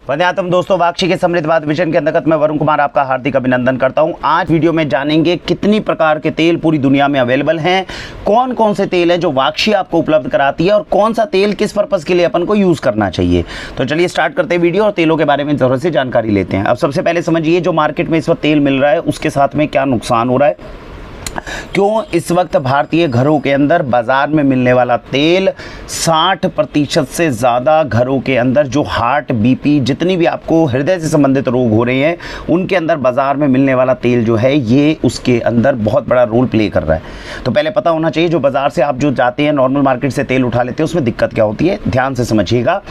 वंदे दोस्तों, वाक्षी के समृद्धवाद विजन के अंतर्गत मैं वरुण कुमार आपका हार्दिक अभिनंदन करता हूं। आज वीडियो में जानेंगे कितनी प्रकार के तेल पूरी दुनिया में अवेलेबल हैं, कौन कौन से तेल हैं जो वाक्षी आपको उपलब्ध कराती है और कौन सा तेल किस पर्पस के लिए अपन को यूज़ करना चाहिए। तो चलिए स्टार्ट करते हैं वीडियो और तेलों के बारे में थोड़ी सी जानकारी लेते हैं। अब सबसे पहले समझिए, जो मार्केट में इस वक्त तेल मिल रहा है उसके साथ में क्या नुकसान हो रहा है, क्यों इस वक्त भारतीय घरों के अंदर बाजार में मिलने वाला तेल 60% से ज़्यादा घरों के अंदर जो हार्ट, बीपी, जितनी भी आपको हृदय से संबंधित रोग हो रहे हैं उनके अंदर बाजार में मिलने वाला तेल जो है ये उसके अंदर बहुत बड़ा रोल प्ले कर रहा है। तो पहले पता होना चाहिए, जो बाज़ार से आप जो जाते हैं नॉर्मल मार्केट से तेल उठा लेते हैं उसमें दिक्कत क्या होती है, ध्यान से समझिएगा।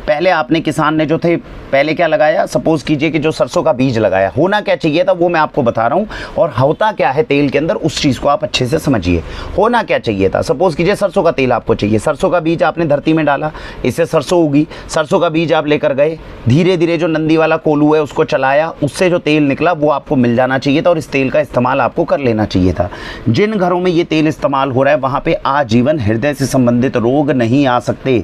पहले आपने किसान ने जो थे पहले क्या लगाया, सपोज कीजिए कि जो सरसों का बीज लगाया, होना क्या चाहिए था वो मैं आपको बता रहा हूँ, और होता क्या है तेल के अंदर उस चीज़ को आप अच्छे से समझिए। होना क्या चाहिए था, सपोज कीजिए सरसों का तेल आपको चाहिए, सरसों का बीज आपने धरती में डाला, इससे सरसों उगी, सरसों का बीज आप लेकर गए, धीरे धीरे जो नंदी वाला कोल्हू है उसको चलाया, उससे जो तेल निकला वो आपको मिल जाना चाहिए था और इस तेल का इस्तेमाल आपको कर लेना चाहिए था। जिन घरों में ये तेल इस्तेमाल हो रहा है वहाँ पे आजीवन हृदय से संबंधित रोग नहीं आ सकते।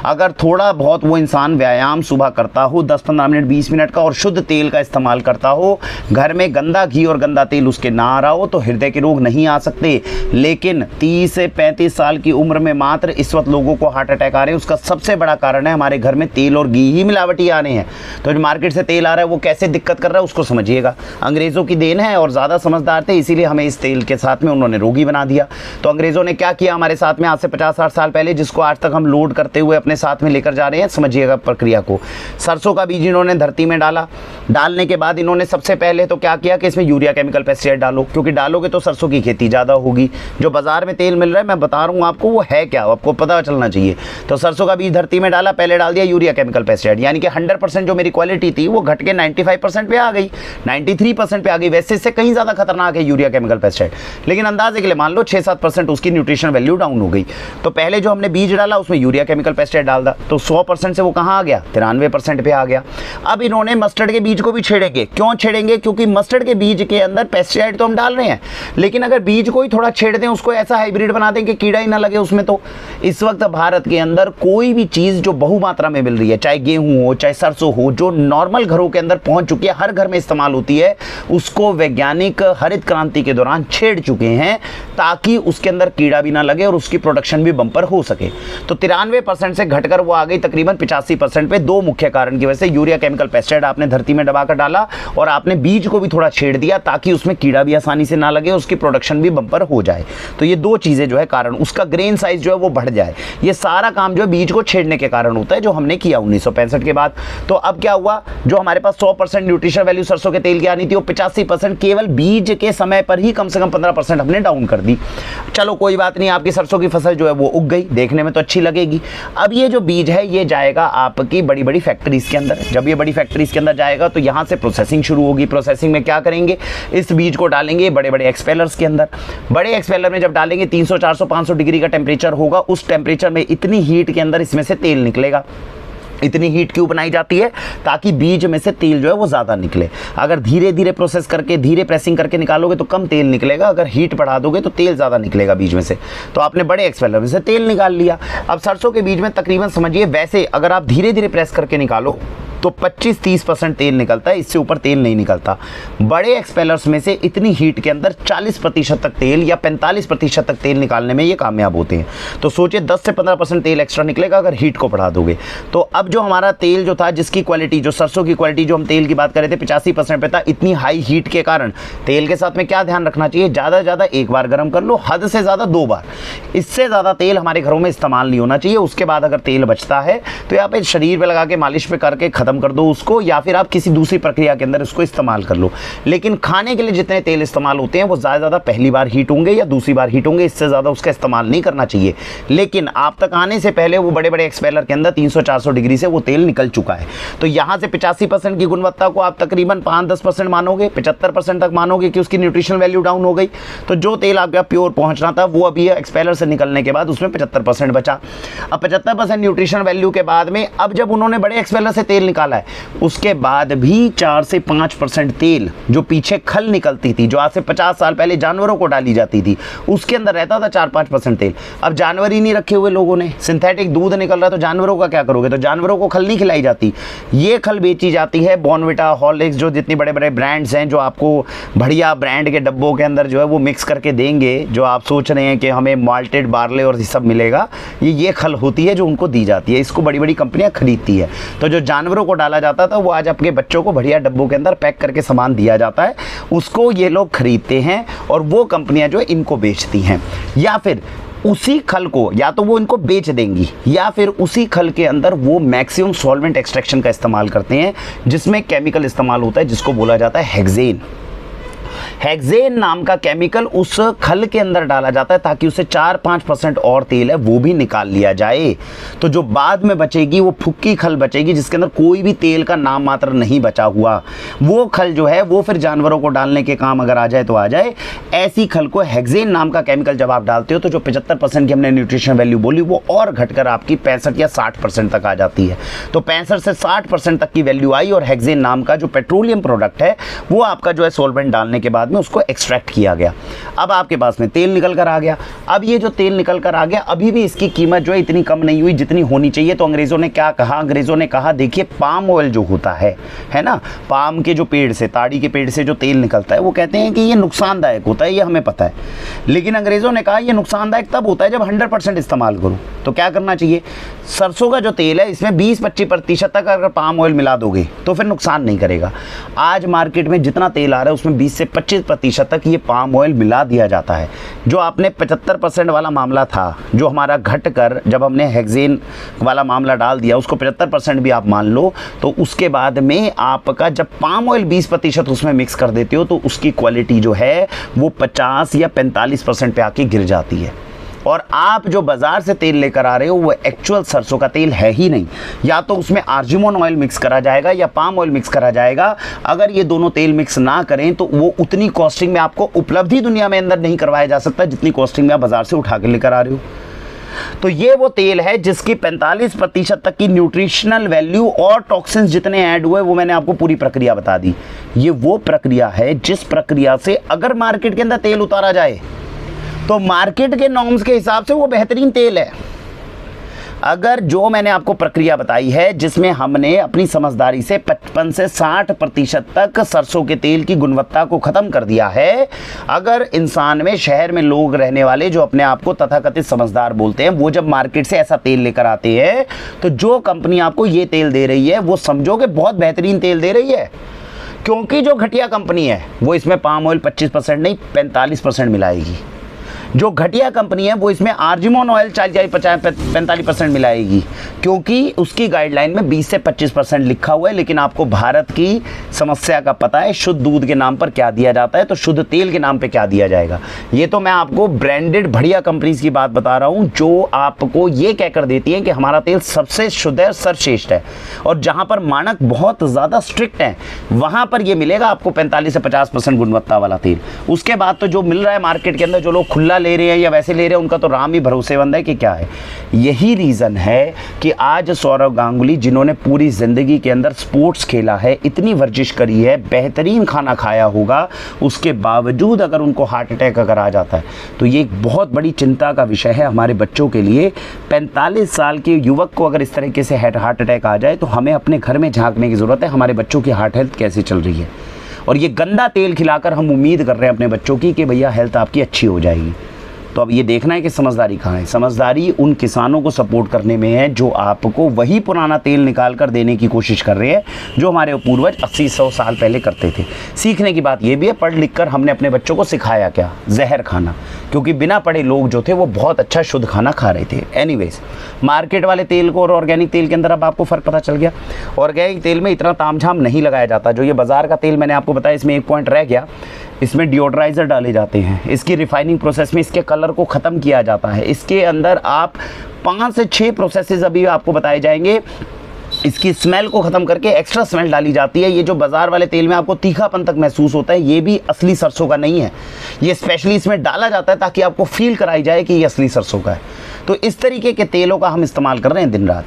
अगर थोड़ा बहुत वो इंसान व्यायाम सुबह करता हो 10-15 मिनट 20 मिनट का और शुद्ध तेल का इस्तेमाल करता हो, घर में गंदा घी और गंदा तेल उसके ना आ रहा हो, तो हृदय के रोग नहीं आ सकते। लेकिन 30 से 35 साल की उम्र में मात्र इस वक्त लोगों को हार्ट अटैक आ रहे हैं। उसका सबसे बड़ा कारण है हमारे घर में तेल और घी ही मिलावटी आ रहे हैं। तो जो मार्केट से तेल आ रहा है वो कैसे दिक्कत कर रहा है उसको समझिएगा। अंग्रेज़ों की देन है और ज़्यादा समझदार थे, इसीलिए हमें इस तेल के साथ में उन्होंने रोगी बना दिया। तो अंग्रेज़ों ने क्या किया हमारे साथ में आज से 50-60 साल पहले, जिसको आज तक हम लोड करते हुए अपने साथ में लेकर जा रहे हैं। समझिएगा प्रक्रिया को। सरसों का बीज इन्होंने धरती में डाला, डालने के बाद इन्होंने सबसे पहले तो क्या किया कि इसमें यूरिया केमिकल पेस्टिसाइड डालो, क्योंकि डालोगे तो सरसों की खेती ज़्यादा होगी। जो बाजार में तेल मिल रहा है मैं बता रहा हूँ आपको वो है क्या, आपको पता चलना चाहिए। तो सरसों का बीज धरती में डाला, पहले डाल दिया यूरिया केमिकल पेस्टिसाइड, यानी कि 100% जो मेरी क्वालिटी थी वो घट के 95% पे आ गई, 93% पे आ गई। वैसे इससे कहीं ज़्यादा खतरनाक है यूरिया केमिकल पेस्टिसाइड, लेकिन अंदाजे के लिए मान लो 6-7% उसकी न्यूट्रिशन वैल्यू डाउन हो गई। तो पहले जो हमने बीज डाला उसमें यूरिया केमिकल पेस्टिसाइड डाल दा, तो 100% से वो कहाँ आ गया, 93% पे आ गया। अब इन्होंने मस्टर्ड के बीज को भी छेड़ेंगे। क्यों छेड़ेंगे, क्योंकि मस्टर्ड के बीज के अंदर पेस्टिसाइड तो हम डाल रहे हैं, लेकिन अगर बीज को ही थोड़ा छेड़ दें, उसको ऐसा हाइब्रिड बना दें कि कीड़ा ही ना लगे उसमें। तो इस वक्त भारत के अंदर कोई भी चीज़ जो बहुमात्रा में मिल रही है, चाहे गेहूं हो चाहे सरसों हो, जो नॉर्मल घरों के अंदर पहुंच चुकी है, हर घर में इस्तेमाल होती है, उसको वैज्ञानिक हरित क्रांति के दौरान छेड़ चुके हैं ताकि उसके अंदर कीड़ा भी ना लगे और उसकी प्रोडक्शन भी बम्पर हो सके। तो 93% से घटकर वो आ गई तकरीबन 85% पे। दो मुख्य कारण की वजह से, यूरिया केमिकल पेस्टिसाइड आपने धरती में दबाकर डाला और आपने बीज को भी थोड़ा छेड़ दिया ताकि उसमें कीड़ा भी आसानी से ना लगे, उसकी प्रोडक्शन भी बम्पर हो जाए। तो ये दो चीज़ें जो है कारण, उसका ग्रेन साइज जो है वो बढ़ जाए, ये सारा काम जो है बीज को छेड़ने के कारण होता है, जो हमने किया 1965 के बाद। तो अब क्या हुआ, जो हमारे पास 100% न्यूट्रिशन वैल्यू सरसों के तेल की आनी थी वो 85% केवल बीज के समय पर ही कम से कम 15% हमने डाउन कर दी। चलो कोई बात नहीं, आपकी सरसों की फसल जो है वो उग गई, देखने में तो अच्छी लगेगी। अब ये जो बीज है ये जाएगा आपकी बड़ी बड़ी फैक्ट्रीज के अंदर। जब ये बड़ी फैक्ट्रीज के अंदर जाएगा तो यहाँ से प्रोसेसिंग शुरू होगी। प्रोसेसिंग में क्या करेंगे, इस बीज को डालेंगे बड़े बड़े एक्सपेलर्स के अंदर। बड़े एक्सपेलर में जब डालेंगे 300, 400, 500 डिग्री का टेम्परेचर होगा, उस टेम्परेचर में इतनी हीट के अंदर इसमें से तेल निकलेगा। इतनी हीट क्यों बनाई जाती है, ताकि बीज में से तेल जो है वो ज़्यादा निकले। अगर धीरे धीरे प्रोसेस करके, धीरे प्रेसिंग करके निकालोगे तो कम तेल निकलेगा, अगर हीट बढ़ा दोगे तो तेल ज़्यादा निकलेगा बीज में से। तो आपने बड़े एक्सपेलर में से तेल निकाल लिया। अब सरसों के बीज में तकरीबन समझिए, वैसे अगर आप धीरे धीरे प्रेस करके निकालो तो 25-30% तेल निकलता है, इससे ऊपर तेल नहीं निकलता। बड़े एक्सपेलर्स में से इतनी हीट के अंदर 40% तक तेल या 45% तक तेल निकालने में ये कामयाब होते हैं। तो सोचिए 10 से 15% तेल एक्स्ट्रा निकलेगा अगर हीट को बढ़ा दोगे। तो अब जो हमारा तेल जो था, जिसकी क्वालिटी, जो सरसों की क्वालिटी जो हम तेल की बात कर रहे थे 85% पे था, इतनी हाई हीट के कारण तेल के साथ में क्या ध्यान रखना चाहिए, ज़्यादा से ज़्यादा एक बार गर्म कर लो, हद से ज़्यादा 2 बार। इससे ज़्यादा तेल हमारे घरों में इस्तेमाल नहीं होना चाहिए। उसके बाद अगर तेल बचता है तो यहाँ पे शरीर पे लगा के मालिश पे करके ख़त्म कर दो उसको, या फिर आप किसी दूसरी प्रक्रिया के अंदर इसको इस्तेमाल कर लो। लेकिन खाने के लिए जितने तेल इस्तेमाल होते हैं वो ज़्यादा पहली बार हीट होंगे या दूसरी बार हीट होंगे, इससे ज़्यादा उसका इस्तेमाल नहीं करना चाहिए। लेकिन आप तक आने से पहले वो बड़े बड़े एक्सपेलर के अंदर 300-400 डिग्री से वो तेल निकल चुका है। तो यहाँ से 85% की गुणवत्ता को आप तकरीबन 5-10% मानोगे, 75% तक मानोगे कि उसकी न्यूट्रिशन वैल्यू डाउन हो गई। तो जो तेल आपका प्योर पहुँचना था वो अभी एक्सपेलर से निकलने के बाद उसमें 75% बचा। अब 75% न्यूट्रिशन वैल्यू के बाद में अब जब उन्होंने बड़े एक्सपेलर से तेल निकाला है, उसके बाद भी 4 से 5% तेल जो पीछे खल निकलती थी, जो आज से 50 साल पहले जानवरों को डाली जाती थी, उसके अंदर रहता था 4-5% तेल। अब जानवर ही नहीं रखे हुए लोगों ने, सिंथेटिक दूध निकल रहा है, तो जानवरों का क्या करोगे? तो जानवरों को खल नहीं खिलाई जाती, ये खल बेची जाती है। बॉर्नविटा, हॉर्लिक्स, जो जितने बड़े बड़े ब्रांड्स हैं जो आपको बढ़िया ब्रांड के डब्बों के अंदर जो है वो मिक्स करके देंगे, जो आप सोच रहे हैं कि हमें माल्टेड बार्ले और सब मिलेगा, ये खल होती है जो उनको दी जाती है। इसको बड़ी बड़ी कंपनियां खरीदती है। तो जो जानवरों को डाला जाता था वो आज आपके बच्चों को बढ़िया डब्बों के अंदर पैक करके सामान दिया जाता है, उसको ये लोग खरीदते हैं और वो कंपनियां जो इनको बेचती हैं। या फिर उसी खल को या तो वो इनको बेच देंगी या फिर उसी खल के अंदर वो मैक्सिमम सॉल्वेंट एक्सट्रैक्शन का इस्तेमाल करते हैं, जिसमें केमिकल इस्तेमाल होता है जिसको बोला जाता है हेक्सेन। हेक्सेन नाम का केमिकल उस खल के अंदर डाला जाता है ताकि उससे 4-5% और तेल है वो भी निकाल लिया जाए। तो जो बाद में बचेगी वो फुक्की खल बचेगी, जिसके अंदर कोई भी तेल का नाम मात्र नहीं बचा हुआ। वो खल जो है वो फिर जानवरों को डालने के काम अगर आ जाए तो आ जाए। ऐसी खल को हेक्सेन नाम का केमिकल जब आप डालते हो तो जो 75% की हमने न्यूट्रिशन वैल्यू बोली वो और घटकर आपकी 65 या 60% तक आ जाती है। तो 65 से 60% तक की वैल्यू आई और हेक्सेन नाम का जो पेट्रोलियम प्रोडक्ट है वो आपका जो है सोल्वेंट डालने के बाद में उसको एक्सट्रैक्ट किया गया। अब आपके पास में तेल निकल कर आ गया। अब ये जो तेल निकल कर आ गया, अभी भी इसकी कीमत जो है इतनी कम नहीं हुई जितनी होनी चाहिए। तो अंग्रेजों ने क्या कहा? अंग्रेजों ने कहा देखिए पाम ऑयल जो होता है ना, पाम के जो पेड़ से, ताड़ी के पेड़ से जो तेल निकलता है वो कहते हैं कि ये नुकसानदायक होता है, ये हमें पता है। लेकिन अंग्रेजों ने कहा ये नुकसानदायक तब होता है जब 100% इस्तेमाल करो। तो क्या करना चाहिए? सरसों का जो तेल है इसमें 20-25% तक अगर पाम ऑयल मिला दोगे तो फिर नुकसान नहीं करेगा। आज मार्केट में जितना तेल आ रहा है उसमें 20 से 25% तक ये पाम ऑयल मिला दिया जाता है। जो आपने 75% वाला मामला था जो हमारा घट कर जब हमने हेक्सेन वाला मामला डाल दिया, उसको 75% भी आप मान लो, तो उसके बाद में आपका जब पाम ऑयल 20% उसमें मिक्स कर देते हो तो उसकी क्वालिटी जो है वो 50 या 45% पे आके गिर जाती है। और आप जो बाजार से तेल लेकर आ रहे हो वो एक्चुअल सरसों का तेल है ही नहीं, या तो उसमें आर्जिमोन ऑयल मिक्स करा जाएगा या पाम ऑयल मिक्स करा जाएगा। अगर ये दोनों तेल मिक्स ना करें तो वो उतनी कॉस्टिंग में आपको उपलब्धि दुनिया में अंदर नहीं करवाया जा सकता जितनी कॉस्टिंग में आप बाजार से उठा के लेकर आ रहे हो। तो ये वो तेल है जिसकी 45% तक की न्यूट्रिशनल वैल्यू और टॉक्सिन्स जितने ऐड हुए वो मैंने आपको पूरी प्रक्रिया बता दी। ये वो प्रक्रिया है जिस प्रक्रिया से अगर मार्केट के अंदर तेल उतारा जाए तो मार्केट के नॉर्म्स के हिसाब से वो बेहतरीन तेल है। अगर जो मैंने आपको प्रक्रिया बताई है जिसमें हमने अपनी समझदारी से 55 से 60% तक सरसों के तेल की गुणवत्ता को ख़त्म कर दिया है, अगर इंसान में, शहर में लोग रहने वाले जो अपने आप को तथाकथित समझदार बोलते हैं, वो जब मार्केट से ऐसा तेल लेकर आते हैं तो जो कंपनी आपको ये तेल दे रही है वो समझो कि बहुत बेहतरीन तेल दे रही है। क्योंकि जो घटिया कंपनी है वो इसमें पाम ऑयल 25% नहीं 45% मिलाएगी। जो घटिया कंपनी है वो इसमें आर्जिमोन ऑयल 40-45% मिलाएगी, क्योंकि उसकी गाइडलाइन में 20 से 25% लिखा हुआ है। लेकिन आपको भारत की समस्या का पता है, शुद्ध दूध के नाम पर क्या दिया जाता है तो शुद्ध तेल के नाम पे क्या दिया जाएगा। ये तो मैं आपको ब्रांडेड बढ़िया कंपनीज की बात बता रहा हूँ जो आपको ये कहकर देती है कि हमारा तेल सबसे शुद्ध है, सर्वश्रेष्ठ है। और जहाँ पर मानक बहुत ज़्यादा स्ट्रिक्ट हैं वहाँ पर ये मिलेगा आपको 45 से 50% गुणवत्ता वाला तेल। उसके बाद तो जो मिल रहा है मार्केट के अंदर, जो लोग खुला ले रहे हैं या वैसे ले रहे हैं, उनका तो राम ही भरोसेमंद है कि क्या है। यही रीज़न है कि आज सौरव गांगुली, जिन्होंने पूरी ज़िंदगी के अंदर स्पोर्ट्स खेला है, इतनी वर्जिश करी है, बेहतरीन खाना खाया होगा, उसके बावजूद अगर उनको हार्ट अटैक अगर आ जाता है तो ये एक बहुत बड़ी चिंता का विषय है हमारे बच्चों के लिए। 45 साल के युवक को अगर इस तरीके से हार्ट अटैक आ जाए तो हमें अपने घर में झांकने की ज़रूरत है, हमारे बच्चों की हार्ट हेल्थ कैसे चल रही है। और ये गंदा तेल खिलाकर हम उम्मीद कर रहे हैं अपने बच्चों की कि भैया हेल्थ आपकी अच्छी हो जाएगी। तो अब ये देखना है कि समझदारी कहाँ है। समझदारी उन किसानों को सपोर्ट करने में है जो आपको वही पुराना तेल निकाल कर देने की कोशिश कर रहे हैं जो हमारे पूर्वज 80-100 साल पहले करते थे। सीखने की बात ये भी है, पढ़ लिख कर हमने अपने बच्चों को सिखाया क्या? जहर खाना, क्योंकि बिना पढ़े लोग जो थे वो बहुत अच्छा शुद्ध खाना खा रहे थे। एनीवेज, मार्केट वाले तेल को और ऑर्गेनिक तेल के अंदर अब आपको फ़र्क पता चल गया। ऑर्गेनिक तेल में इतना तामझाम नहीं लगाया जाता। जो ये बाज़ार का तेल मैंने आपको बताया, इसमें एक पॉइंट रह गया, इसमें डिओड्राइज़र डाले जाते हैं, इसकी रिफाइनिंग प्रोसेस में इसके कलर को ख़त्म किया जाता है। इसके अंदर आप 5 से 6 प्रोसेसेस अभी आपको बताए जाएंगे। इसकी स्मेल को ख़त्म करके एक्स्ट्रा स्मेल डाली जाती है। ये जो बाज़ार वाले तेल में आपको तीखापन तक महसूस होता है, ये भी असली सरसों का नहीं है। ये स्पेशली इसमें डाला जाता है ताकि आपको फील कराई जाए कि ये असली सरसों का है। तो इस तरीके के तेलों का हम इस्तेमाल कर रहे हैं दिन रात।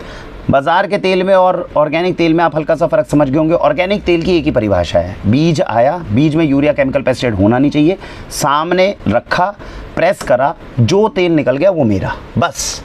बाजार के तेल में और ऑर्गेनिक तेल में आप हल्का सा फ़र्क समझ गए होंगे। ऑर्गेनिक तेल की एक ही परिभाषा है, बीज आया, बीज में यूरिया केमिकल पेस्टिसाइड होना नहीं चाहिए, सामने रखा, प्रेस करा, जो तेल निकल गया वो मेरा, बस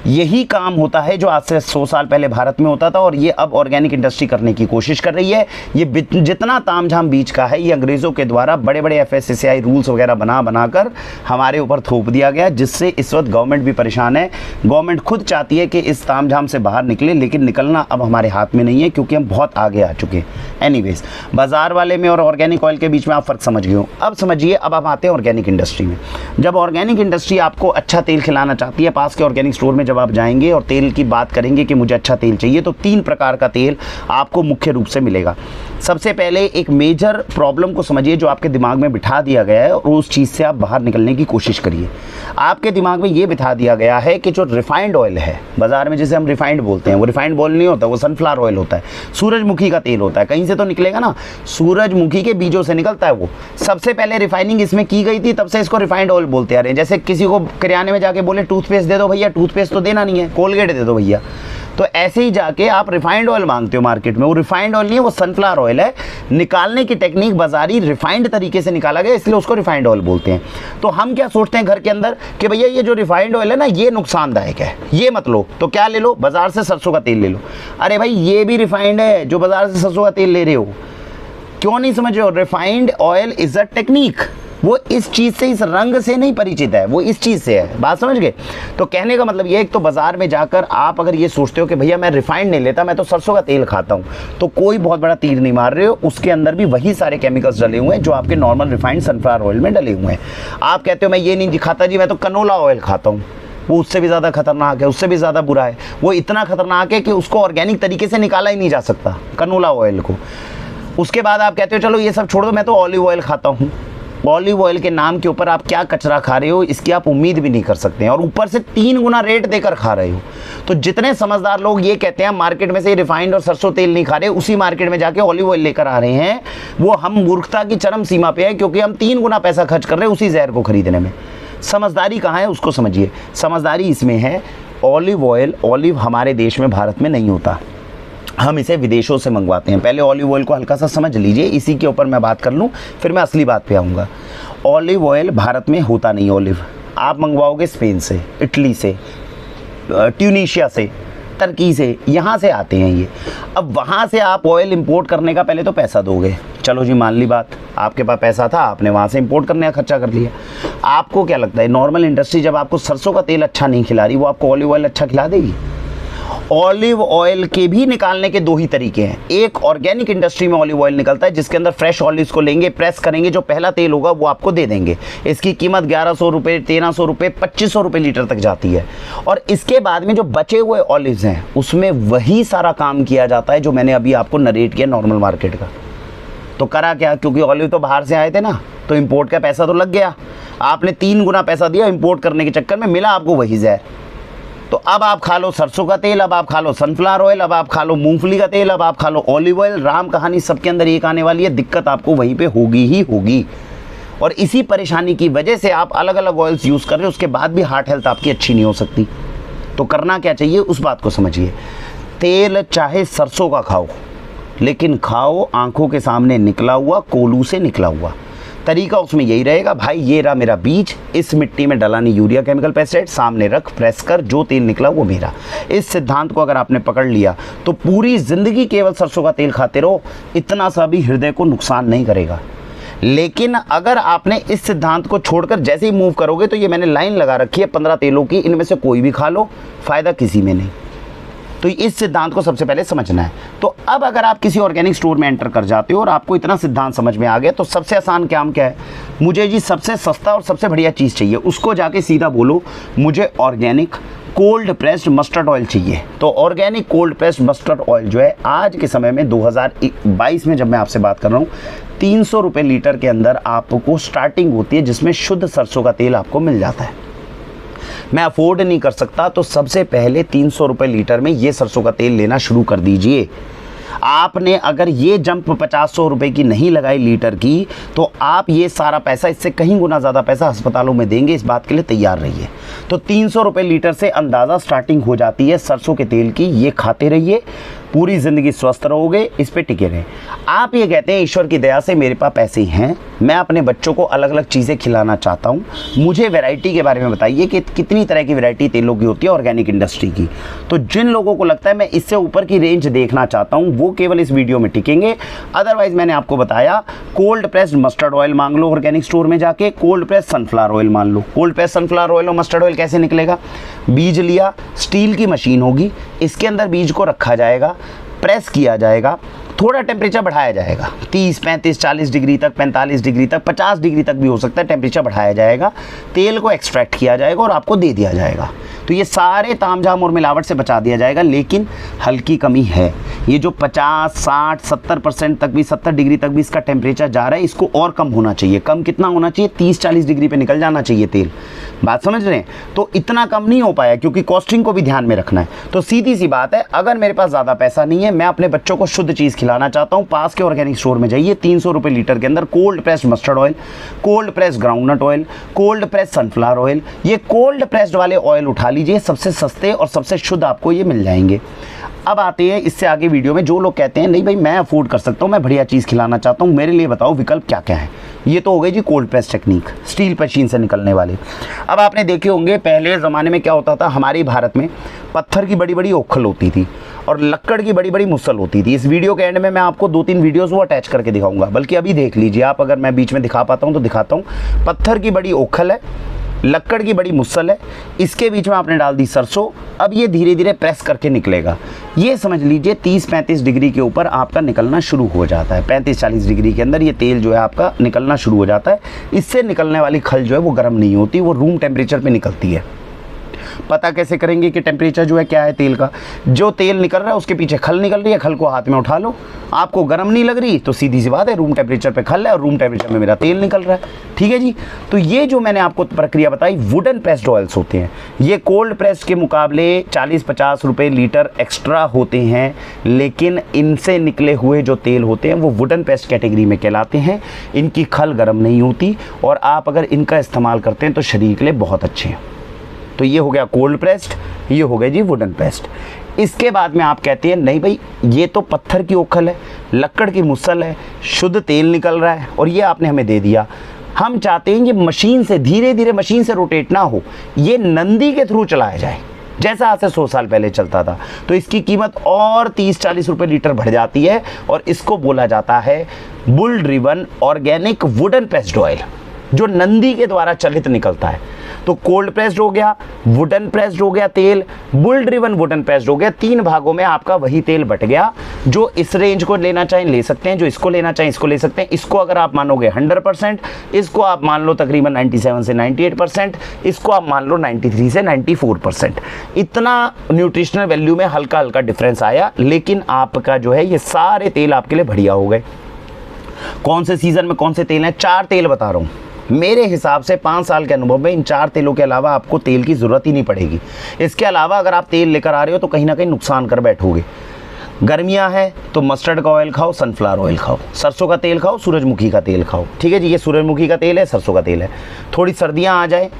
यही काम होता है जो आज से 100 साल पहले भारत में होता था। और ये अब ऑर्गेनिक इंडस्ट्री करने की कोशिश कर रही है। ये जितना तामझाम बीज का है, ये अंग्रेज़ों के द्वारा बड़े बड़े FSSAI रूल्स वगैरह बनाकर हमारे ऊपर थोप दिया गया, जिससे इस वक्त गवर्नमेंट भी परेशान है। गवर्नमेंट खुद चाहती है कि इस तामझाम से बाहर निकले, लेकिन निकलना अब हमारे हाथ में नहीं है, क्योंकि हम बहुत आगे आ चुके हैं। एनीवेज, बाजार वाले में और ऑर्गेनिक ऑयल के बीच में आप फ़र्क समझ गए हो। अब समझिए, अब आप आते हैं ऑर्गेनिक इंडस्ट्री में। जब ऑर्गेनिक इंडस्ट्री आपको अच्छा तेल खिलाना चाहती है, पास के ऑर्गेनिक स्टोर में जब आप जाएंगे और तेल की बात करेंगे कि मुझे अच्छा तेल चाहिए, तो 3 प्रकार का तेल आपको मुख्य रूप से मिलेगा। सबसे पहले एक मेजर प्रॉब्लम को समझिए जो आपके दिमाग में बिठा दिया गया है, और उस चीज़ से आप बाहर निकलने की कोशिश करिए। आपके दिमाग में ये बिठा दिया गया है कि जो रिफाइंड ऑयल है बाजार में, जिसे हम रिफाइंड बोलते हैं, वो रिफाइंड ऑयल नहीं होता, वो सनफ्लावर ऑयल होता है, सूरजमुखी का तेल होता है। कहीं से तो निकलेगा ना, सूरजमुखी के बीजों से निकलता है वो। सबसे पहले रिफाइनिंग इसमें की गई थी, तब से इसको रिफाइंड ऑयल बोलते आ रहे हैं। जैसे किसी को किराने में जाके बोले टूथपेस्ट दे दो भैया, टूथपेस्ट तो देना नहीं है, कोलगेट दे दो भैया, तो ऐसे ही जाके आप रिफाइंड ऑयल मांगते हो मार्केट में। वो रिफाइंड ऑयल नहीं है, वो सनफ्लावर ऑयल है। निकालने की टेक्निक बाजारी रिफाइंड तरीके से निकाला गया, इसलिए उसको रिफाइंड ऑयल बोलते हैं। तो हम क्या सोचते हैं घर के अंदर कि भैया ये जो रिफाइंड ऑयल है ना, ये नुकसानदायक है, ये मत लो। तो क्या ले लो? बाजार से सरसों का तेल ले लो। अरे भाई, ये भी रिफाइंड है जो बाजार से सरसों का तेल ले रहे हो। क्यों नहीं समझ रहे हो? Refined oil is a technique. वो इस चीज़ से, इस रंग से नहीं परिचित है, वो इस चीज़ से है। बात समझ गए? तो कहने का मतलब ये, एक तो बाज़ार में जाकर आप अगर ये सोचते हो कि भैया मैं रिफाइंड नहीं लेता, मैं तो सरसों का तेल खाता हूँ, तो कोई बहुत बड़ा तीर नहीं मार रहे हो। उसके अंदर भी वही सारे केमिकल्स डले हुए हैं जो आपके नॉर्मल रिफाइंड सनफ्लावर ऑयल में डले हुए हैं। आप कहते हो मैं ये नहीं खाता जी, मैं तो कनोला ऑयल खाता हूँ, वो उससे भी ज़्यादा खतरनाक है, उससे भी ज़्यादा बुरा है। वो इतना खतरनाक है कि उसको ऑर्गेनिक तरीके से निकाला ही नहीं जा सकता, कनोला ऑयल को। उसके बाद आप कहते हो चलो ये सब छोड़ दो, मैं तो ऑलिव ऑयल खाता हूँ। ऑलिव ऑयल के नाम के ऊपर आप क्या कचरा खा रहे हो, इसकी आप उम्मीद भी नहीं कर सकते हैं, और ऊपर से 3 गुना रेट देकर खा रहे हो। तो जितने समझदार लोग ये कहते हैं मार्केट में से रिफाइंड और सरसों तेल नहीं खा रहे, उसी मार्केट में जाके ऑलिव ऑयल लेकर आ रहे हैं, वो हम मूर्खता की चरम सीमा पे है, क्योंकि हम 3 गुना पैसा खर्च कर रहे हैं उसी जहर को खरीदने में। समझदारी कहाँ है उसको समझिए। समझदारी इसमें है, ऑलिव ऑयल, ऑलिव हमारे देश में भारत में नहीं होता, हम इसे विदेशों से मंगवाते हैं। पहले ऑलिव ऑयल को हल्का सा समझ लीजिए, इसी के ऊपर मैं बात कर लूँ, फिर मैं असली बात पे आऊँगा। ऑलिव ऑयल भारत में होता नहीं। ऑलिव आप मंगवाओगे स्पेन से, इटली से, ट्यूनीशिया से, टर्की से, यहाँ से आते हैं ये। अब वहाँ से आप ऑयल इंपोर्ट करने का पहले तो पैसा दोगे। चलो जी, मान ली बात, आपके पास पैसा था, आपने वहाँ से इंपोर्ट करने का खर्चा कर लिया। आपको क्या लगता है, नॉर्मल इंडस्ट्री जब आपको सरसों का तेल अच्छा नहीं खिला रही, वो आपको ऑलिव ऑयल अच्छा खिला देगी? ऑलिव ऑयल के भी निकालने के 2 ही तरीके हैं। एक, ऑर्गेनिक इंडस्ट्री में ऑलिव ऑयल निकलता है, जिसके अंदर फ्रेश ऑलिव्स को लेंगे, प्रेस करेंगे, जो पहला तेल होगा वो आपको दे देंगे। इसकी कीमत 1100 रुपये, 1300 रुपये, 2500 रुपये लीटर तक जाती है। और इसके बाद में जो बचे हुए ऑलिव्स हैं, उसमें वही सारा काम किया जाता है जो मैंने अभी आपको नरेट किया नॉर्मल मार्केट का। तो करा क्या, क्योंकि ऑलिव तो बाहर से आए थे ना, तो इंपोर्ट का पैसा तो लग गया। आपने 3 गुना पैसा दिया इंपोर्ट करने के चक्कर में, मिला आपको वही जहर। तो अब आप खा लो सरसों का तेल, अब आप खा लो सनफ्लावर ऑयल, अब आप खा लो मूंगफली का तेल, अब आप खा लो ऑलिव ऑयल। राम कहानी सबके अंदर एक आने वाली है, दिक्कत आपको वहीं पे होगी ही होगी। और इसी परेशानी की वजह से आप अलग अलग ऑयल्स यूज़ कर रहे हो, उसके बाद भी हार्ट हेल्थ आपकी अच्छी नहीं हो सकती। तो करना क्या चाहिए, उस बात को समझिए। तेल चाहे सरसों का खाओ, लेकिन खाओ आंखों के सामने निकला हुआ, कोलू से निकला हुआ। तरीका उसमें यही रहेगा, भाई ये रहा मेरा बीज, इस मिट्टी में डला नहीं यूरिया केमिकल पेस्टिसाइड, सामने रख, प्रेस कर, जो तेल निकला वो मेरा। इस सिद्धांत को अगर आपने पकड़ लिया तो पूरी ज़िंदगी केवल सरसों का तेल खाते रहो, इतना सा भी हृदय को नुकसान नहीं करेगा। लेकिन अगर आपने इस सिद्धांत को छोड़कर जैसे ही मूव करोगे, तो ये मैंने लाइन लगा रखी है 15 तेलों की, इनमें से कोई भी खा लो, फ़ायदा किसी में नहीं। तो इस सिद्धांत को सबसे पहले समझना है। तो अब अगर आप किसी ऑर्गेनिक स्टोर में एंटर कर जाते हो और आपको इतना सिद्धांत समझ में आ गया, तो सबसे आसान काम क्या है, मुझे जी सबसे सस्ता और सबसे बढ़िया चीज़ चाहिए, उसको जाके सीधा बोलो मुझे organic cold pressed mustard oil चाहिए। तो organic cold pressed mustard oil जो है आज के समय में 2022 में जब मैं आपसे बात कर रहा हूँ, 300 रुपये लीटर के अंदर आपको स्टार्टिंग होती है, जिसमें शुद्ध सरसों का तेल आपको मिल जाता है। मैं अफोर्ड नहीं कर सकता, तो सबसे पहले 300 रुपये लीटर में ये सरसों का तेल लेना शुरू कर दीजिए। आपने अगर ये जंप 50-100 रुपए की नहीं लगाई लीटर की, तो आप ये सारा पैसा, इससे कहीं गुना ज़्यादा पैसा अस्पतालों में देंगे। इस बात के लिए तैयार रहिए। तो 300 रुपये लीटर से अंदाज़ा स्टार्टिंग हो जाती है सरसों के तेल की। ये खाते रहिए, पूरी ज़िंदगी स्वस्थ रहोगे, इस पे टिके रहें। आप ये कहते हैं ईश्वर की दया से मेरे पास पैसे हैं, मैं अपने बच्चों को अलग अलग चीज़ें खिलाना चाहता हूँ, मुझे वैरायटी के बारे में बताइए कि कितनी तरह की वैरायटी तेलों की होती है ऑर्गेनिक इंडस्ट्री की। तो जिन लोगों को लगता है मैं इससे ऊपर की रेंज देखना चाहता हूँ, वो केवल इस वीडियो में टिकेंगे। अदरवाइज मैंने आपको बताया, कोल्ड प्रेस्ड मस्टर्ड ऑयल मांग लो ऑर्गेनिक स्टोर में जाके, कोल्ड प्रेस्ड सनफ्लावर ऑयल मान लो। कोल्ड प्रेस्ड सनफ्लावर ऑयल और मस्टर्ड ऑयल कैसे निकलेगा? बीज लिया, स्टील की मशीन होगी, इसके अंदर बीज को रखा जाएगा, प्रेस किया जाएगा, थोड़ा टेम्परेचर बढ़ाया जाएगा, 30, 35, 40 डिग्री तक, 45 डिग्री तक, 50 डिग्री तक भी हो सकता है, टेम्परेचर बढ़ाया जाएगा, तेल को एक्सट्रैक्ट किया जाएगा और आपको दे दिया जाएगा। तो ये सारे तामझाम और मिलावट से बचा दिया जाएगा। लेकिन हल्की कमी है, ये जो 50, 60, 70% तक भी, 70 डिग्री तक भी इसका टेम्परेचर जा रहा है, इसको और कम होना चाहिए। कम कितना होना चाहिए? 30-40 डिग्री पे निकल जाना चाहिए तेल। बात समझ रहे हैं? तो इतना कम नहीं हो पाया, क्योंकि कॉस्टिंग को भी ध्यान में रखना है। तो सीधी सी बात है, अगर मेरे पास ज़्यादा पैसा नहीं है, मैं अपने बच्चों को शुद्ध चीज़ खिलाना चाहता हूँ, पास के ऑर्गेनिक स्टोर में जाइए, 300 रुपये लीटर के अंदर cold pressed mustard oil, cold pressed groundnut oil, cold pressed sunflower oil, ये कोल्ड प्रेस्ड वाले ऑयल उठा लीजिए, सबसे सस्ते और सबसे शुद्ध आपको ये मिल जाएंगे। अब आते हैं इससे आगे वीडियो में, जो लोग कहते हैं नहीं भाई मैं अफोर्ड कर सकता हूँ, मैं बढ़िया चीज़ खिलाना चाहता हूँ, मेरे लिए बताओ विकल्प क्या क्या है। ये तो हो गई जी cold press technique, steel machine से निकलने वाले। अब आपने देखे होंगे पहले ज़माने में क्या होता था, हमारे भारत में पत्थर की बड़ी बड़ी ओखल होती थी और लक्कड़ की बड़ी बड़ी मुसल होती थी। इस वीडियो के एंड में मैं आपको 2-3 वीडियोज़ वो अटैच करके दिखाऊंगा, बल्कि अभी देख लीजिए आप, अगर मैं बीच में दिखा पाता हूँ तो दिखाता हूँ। पत्थर की बड़ी ओखल है, लक्कड़ की बड़ी मुसल है, इसके बीच में आपने डाल दी सरसों। अब ये धीरे धीरे प्रेस करके निकलेगा। ये समझ लीजिए 30-35 डिग्री के ऊपर आपका निकलना शुरू हो जाता है। 35-40 डिग्री के अंदर ये तेल जो है आपका निकलना शुरू हो जाता है। इससे निकलने वाली खल जो है वो गर्म नहीं होती, वो रूम टेम्परेचर पे निकलती है। पता कैसे करेंगे कि टेम्परेचर जो है क्या है तेल का? जो तेल निकल रहा है उसके पीछे खल निकल रही है, खल को हाथ में उठा लो, आपको गर्म नहीं लग रही तो सीधी सी बात है रूम टेम्परेचर पे खल है और रूम टेम्परेचर में मेरा तेल निकल रहा है। ठीक है जी। तो ये जो मैंने आपको प्रक्रिया बताई, वुडन प्रेस्ड ऑयल्स होते हैं। ये कोल्ड प्रेस्ड के मुकाबले 40-50 रुपये लीटर एक्स्ट्रा होते हैं, लेकिन इनसे निकले हुए जो तेल होते हैं वो वुडन प्रेस्ड कैटेगरी में कहलाते हैं। इनकी खल गर्म नहीं होती और आप अगर इनका इस्तेमाल करते हैं तो शरीर के लिए बहुत अच्छे हैं। तो ये हो गया कोल्ड प्रेस्ड, ये हो गया जी वुडन प्रेस्ड। इसके बाद में आप कहते हैं नहीं भाई ये तो पत्थर की ओखल है, लक्कड़ की मुसल है, शुद्ध तेल निकल रहा है और ये आपने हमें दे दिया। हम चाहते हैं ये मशीन से धीरे धीरे मशीन से रोटेट ना हो, ये नंदी के थ्रू चलाया जाए जैसा आज से 100 साल पहले चलता था। तो इसकी कीमत और 30-40 रुपये लीटर बढ़ जाती है और इसको बोला जाता है bull driven organic wooden pressed oil, जो नंदी के द्वारा चलित निकलता है। तो कोल्ड प्रेस्ड हो गया, वुडन प्रेस्ड हो गया तेल, बुल ड्रिवन वुडन प्रेस्ड हो गया। 3 भागों में आपका वही तेल बट गया। जो इस रेंज को लेना चाहें ले सकते हैं, जो इसको लेना चाहें इसको ले सकते हैं। इसको अगर आप मानोगे 100%, इसको आप मान लो तकरीबन 97 से 98%, इसको आप मान लो 93 से 94%। इतना न्यूट्रिशनल वैल्यू में हल्का हल्का डिफरेंस आया, लेकिन आपका जो है ये सारे तेल आपके लिए बढ़िया हो गए। कौन से सीजन में कौन से तेल हैं? 4 तेल बता रहा हूँ। मेरे हिसाब से 5 साल के अनुभव में इन 4 तेलों के अलावा आपको तेल की ज़रूरत ही नहीं पड़ेगी। इसके अलावा अगर आप तेल लेकर आ रहे हो तो कहीं ना कहीं नुकसान कर बैठोगे। गर्मियाँ हैं तो मस्टर्ड का ऑयल खाओ, सनफ्लावर ऑयल खाओ, सरसों का तेल खाओ, सूरजमुखी का तेल खाओ। ठीक है जी, ये सूरजमुखी का तेल है, सरसों का तेल है। थोड़ी सर्दियाँ आ जाए,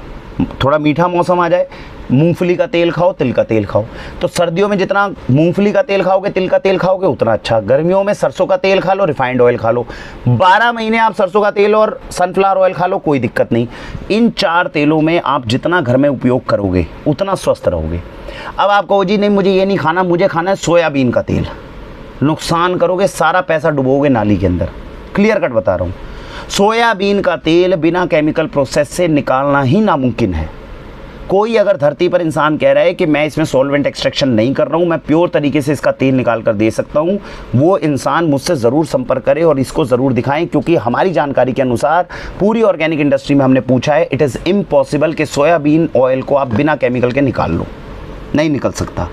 थोड़ा मीठा मौसम आ जाए, मूंगफली का तेल खाओ, तिल का तेल खाओ। तो सर्दियों में जितना मूंगफली का तेल खाओगे, तिल का तेल खाओगे उतना अच्छा। गर्मियों में सरसों का तेल खा लो, रिफाइंड ऑयल खा लो। 12 महीने आप सरसों का तेल और सनफ्लावर ऑयल खा लो, कोई दिक्कत नहीं। इन 4 तेलों में आप जितना घर में उपयोग करोगे उतना स्वस्थ रहोगे। अब आप कहो जी नहीं मुझे ये नहीं खाना, मुझे खाना है सोयाबीन का तेल, नुकसान करोगे, सारा पैसा डुबोगे नाली के अंदर। क्लियर कट बता रहा हूँ, सोयाबीन का तेल बिना केमिकल प्रोसेस से निकालना ही नामुमकिन है। कोई अगर धरती पर इंसान कह रहा है कि मैं इसमें सॉल्वेंट एक्सट्रैक्शन नहीं कर रहा हूँ, मैं प्योर तरीके से इसका तेल निकाल कर दे सकता हूँ, वो इंसान मुझसे ज़रूर संपर्क करे और इसको ज़रूर दिखाएं। क्योंकि हमारी जानकारी के अनुसार पूरी ऑर्गेनिक इंडस्ट्री में हमने पूछा है, इट इज़ इम्पॉसिबल कि सोयाबीन ऑयल को आप बिना केमिकल के निकाल लो, नहीं निकल सकता।